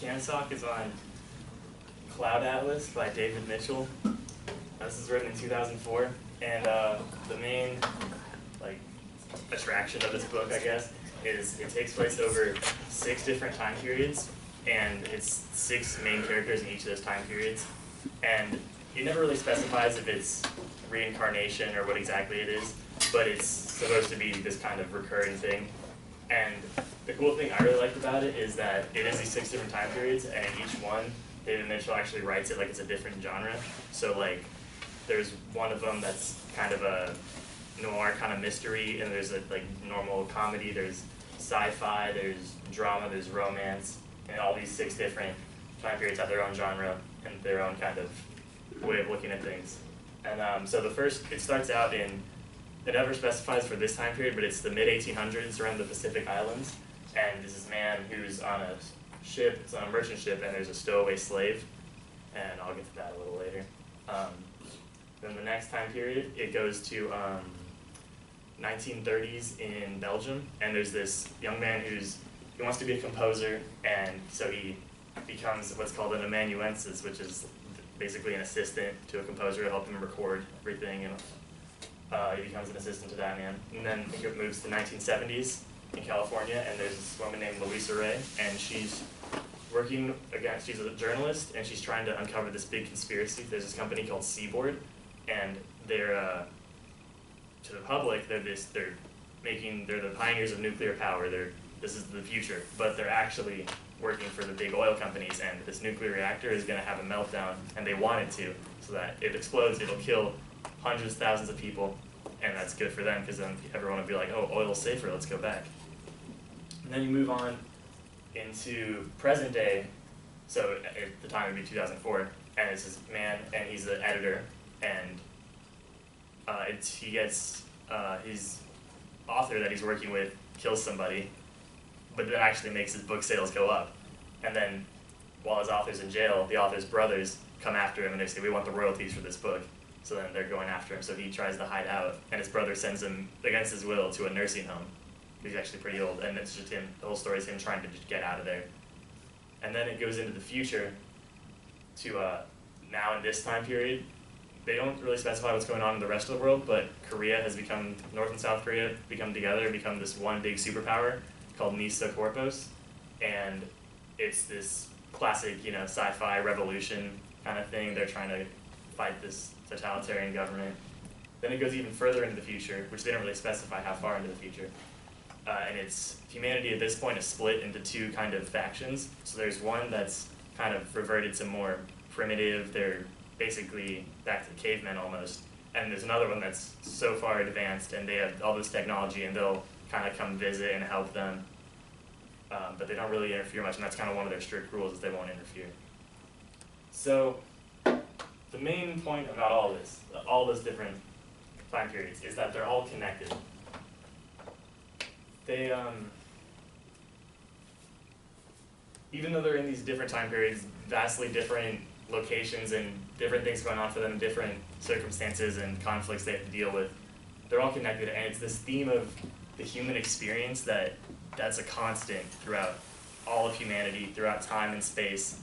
Talk is on Cloud Atlas by David Mitchell. This is written in 2004, and the main attraction of this book, I guess, is it takes place over 6 different time periods, and it's 6 main characters in each of those time periods. And it never really specifies if it's reincarnation or what exactly it is, but it's supposed to be this kind of recurring thing. And the cool thing I really liked about it is that it is these 6 different time periods, and in each one, David Mitchell actually writes it like it's a different genre. So like, there's one of them that's kind of a noir kind of mystery, and there's a normal comedy, there's sci-fi, there's drama, there's romance, and all these 6 different time periods have their own genre and their own kind of way of looking at things. And so the first, it starts out in, it never specifies for this time period, but it's the mid-1800s around the Pacific Islands, and there's this man who's on a ship, it's on a merchant ship, and there's a stowaway slave, and I'll get to that a little later. Then the next time period, it goes to 1930s in Belgium, and there's this young man he wants to be a composer, and so he becomes what's called an amanuensis, which is basically an assistant to a composer to help him record everything, and he becomes an assistant to that man. And then it moves to 1970s in California, and there's this woman named Louisa Ray, and she's she's a journalist, and she's trying to uncover this big conspiracy. There's this company called Seaboard, and they're, to the public, they're the pioneers of nuclear power. This is the future, but they're actually working for the big oil companies, and this nuclear reactor is going to have a meltdown, and they want it to, so that it explodes, it'll kill hundreds, thousands of people, and that's good for them, because then everyone will be like, oh, oil's safer, let's go back. And then you move on into present day, so at the time it would be 2004, and it's this man, and he's the editor, and he gets, his author that he's working with kills somebody, but that actually makes his book sales go up. And then while his author's in jail, the author's brothers come after him and they say, we want the royalties for this book. So then they're going after him, so he tries to hide out, and his brother sends him, against his will, to a nursing home. He's actually pretty old, and it's just him, the whole story is him trying to just get out of there. And then it goes into the future to now in this time period. They don't really specify what's going on in the rest of the world, but North and South Korea become together and become this one big superpower called Nisa Corpus, and it's this classic, sci-fi revolution kind of thing. They're trying to fight this totalitarian government. Then it goes even further into the future, which they don't really specify how far into the future. And humanity at this point is split into 2 kind of factions. So there's one that's kind of reverted to more primitive, they're basically back to cavemen almost. And there's another one that's so far advanced, and they have all this technology, and they'll kind of come visit and help them. But they don't really interfere much, and that's kind of one of their strict rules, is they won't interfere. So the main point about all those different time periods, is that they're all connected. They, even though they're in these different time periods, vastly different locations and different things going on for them, different circumstances and conflicts they have to deal with, they're all connected, and it's this theme of the human experience that's a constant throughout all of humanity, throughout time and space,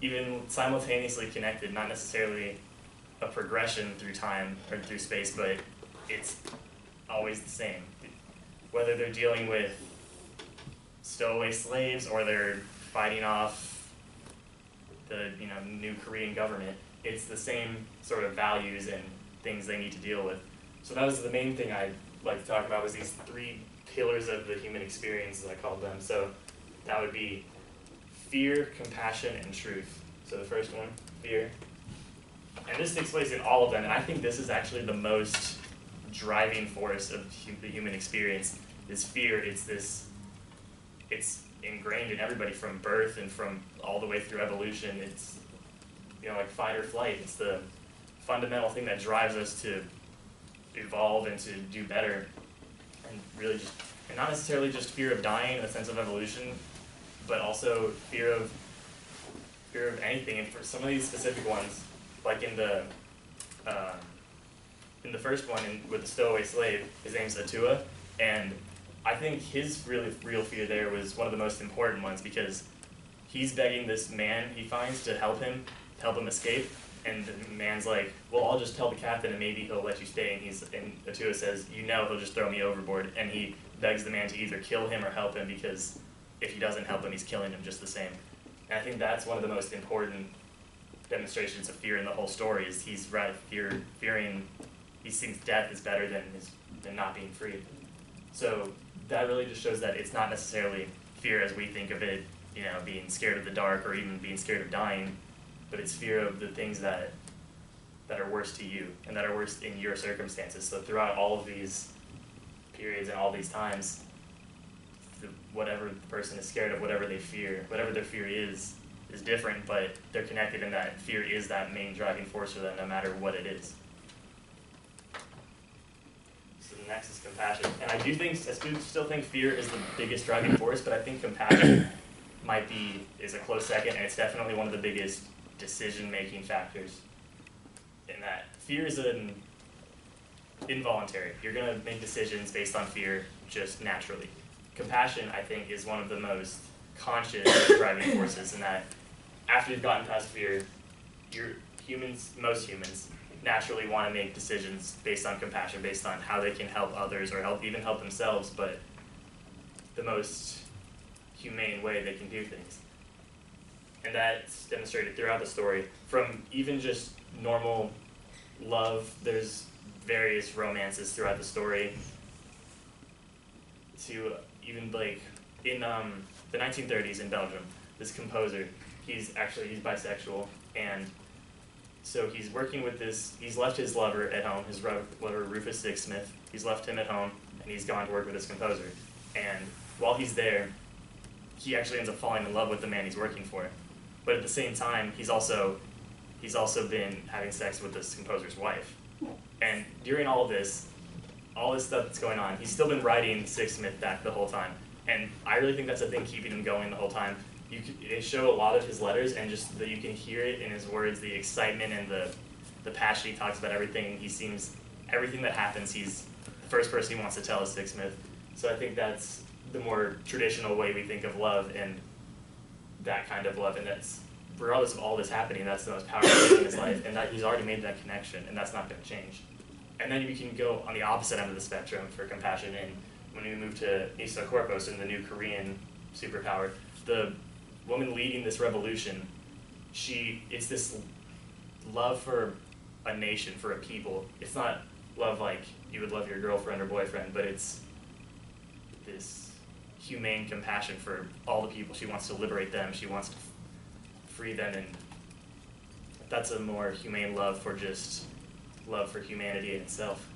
even simultaneously connected, not necessarily a progression through time or through space, but it's always the same. Whether they're dealing with stowaway slaves or they're fighting off the new Korean government, it's the same sort of values and things they need to deal with. So that was the main thing I'd like to talk about, was these 3 pillars of the human experience, as I called them. So that would be fear, compassion, and truth. So the first one, fear. And this takes place in all of them, and I think this is actually the most driving force of the human experience, is fear. It's ingrained in everybody from birth and from all the way through evolution. It's, like fight or flight. It's the fundamental thing that drives us to evolve and to do better. And really and not necessarily just fear of dying in the sense of evolution, but also fear of anything. And for some of these specific ones, like in the first one, with the stowaway slave, his name's Atua, and I think his real fear there was one of the most important ones, because he's begging this man he finds to help him escape, and the man's like, well, I'll just tell the captain and maybe he'll let you stay, and Atua says, you know, he'll just throw me overboard, and he begs the man to either kill him or help him, because if he doesn't help him, he's killing him just the same. And I think that's one of the most important demonstrations of fear in the whole story, is he's fearing, he thinks death is better than not being free. So that really just shows that it's not necessarily fear as we think of it, you know, being scared of the dark or even being scared of dying, but it's fear of the things that are worse to you and that are worse in your circumstances. So throughout all of these periods and all these times, whatever the person is scared of, whatever they fear, whatever their fear is different, but they're connected in that fear is that main driving force for them, no matter what it is. So the next is compassion. And I still think fear is the biggest driving force, but I think compassion is a close second, and it's definitely one of the biggest decision-making factors. In that fear is involuntary. You're going to make decisions based on fear just naturally. Compassion, I think, is one of the most conscious driving forces, in that after you've gotten past fear, most humans naturally want to make decisions based on compassion, based on how they can help others or even help themselves, but the most humane way they can do things. And that's demonstrated throughout the story. From even just normal love, there's various romances throughout the story, to even like in the 1930s in Belgium, this composer, he's bisexual, and so he's working with he's left his lover at home, his lover Rufus Sixsmith, he's left him at home, and he's gone to work with this composer. And while he's there, he actually ends up falling in love with the man he's working for. But at the same time, he's also been having sex with this composer's wife. And during all this stuff that's going on, he's still been writing Sixsmith back the whole time. And I really think that's the thing keeping him going the whole time. They show a lot of his letters, and just that you can hear it in his words, the excitement and the passion he talks about everything. Everything that happens, he's the first person he wants to tell is Sixsmith. So I think that's the more traditional way we think of love, and that kind of love, and that's, regardless of all this happening, that's the most powerful thing in his life, and that he's already made that connection, and that's not going to change. And then we can go on the opposite end of the spectrum for compassion, and when we move to Nisa Korpos and the new Korean superpower, the woman leading this revolution, it's this love for a nation, for a people. It's not love like you would love your girlfriend or boyfriend, but it's this humane compassion for all the people. She wants to liberate them. She wants to free them, and that's a more humane love for just love for humanity in itself.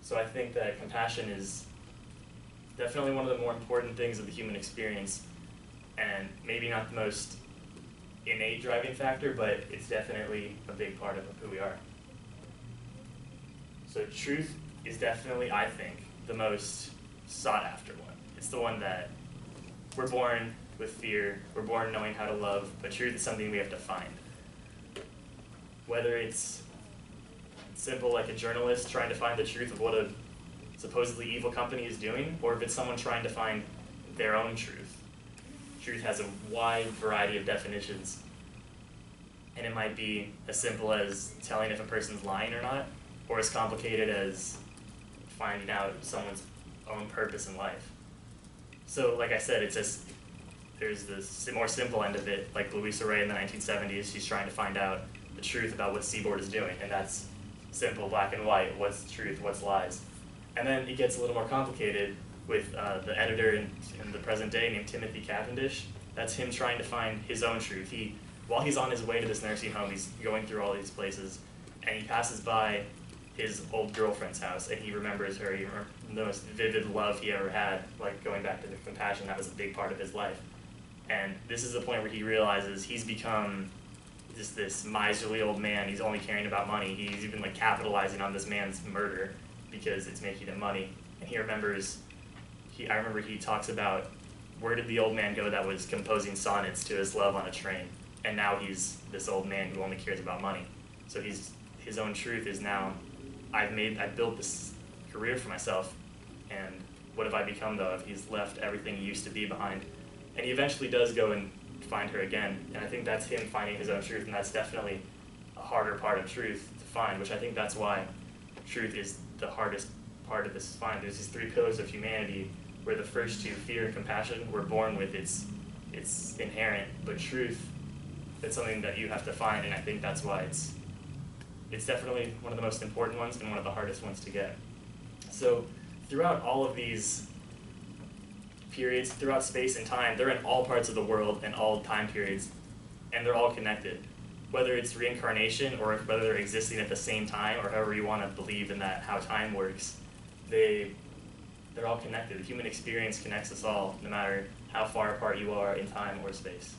So I think that compassion is definitely one of the more important things of the human experience, and maybe not the most innate driving factor, but it's definitely a big part of who we are. So truth is definitely, I think, the most sought after one. It's the one that we're born with fear, we're born knowing how to love, but truth is something we have to find. Whether it's simple like a journalist trying to find the truth of what a supposedly evil company is doing, or if it's someone trying to find their own truth. Truth has a wide variety of definitions, and it might be as simple as telling if a person's lying or not, or as complicated as finding out someone's own purpose in life. So like I said, there's this more simple end of it, like Louisa Ray in the 1970s, she's trying to find out the truth about what Seaboard is doing, and that's simple, black and white, what's truth, what's lies. And then it gets a little more complicated with the editor in the present day named Timothy Cavendish. That's him trying to find his own truth. While he's on his way to this nursing home, he's going through all these places, and he passes by his old girlfriend's house, and he remembers her. He remembers the most vivid love he ever had, like going back to the compassion. That was a big part of his life. And this is the point where he realizes he's become just this miserly old man. He's only caring about money. He's even like capitalizing on this man's murder because it's making him money. And he remembers, I remember he talks about, where did the old man go that was composing sonnets to his love on a train? And now he's this old man who only cares about money. So his own truth is now, I've built this career for myself, and what have I become though if he's left everything he used to be behind? And he eventually does go and find her again, and I think that's him finding his own truth, and that's definitely a harder part of truth to find, which I think that's why truth is the hardest part of this to find. There's these three pillars of humanity, where the first two, fear and compassion, we're born with, it's inherent, but truth, it's something that you have to find, and I think that's why it's definitely one of the most important ones and one of the hardest ones to get. So throughout all of these periods, throughout space and time, they're in all parts of the world and all time periods, and they're all connected. Whether it's reincarnation or whether they're existing at the same time, or however you want to believe in that, how time works, they're all connected. The human experience connects us all, no matter how far apart you are in time or space.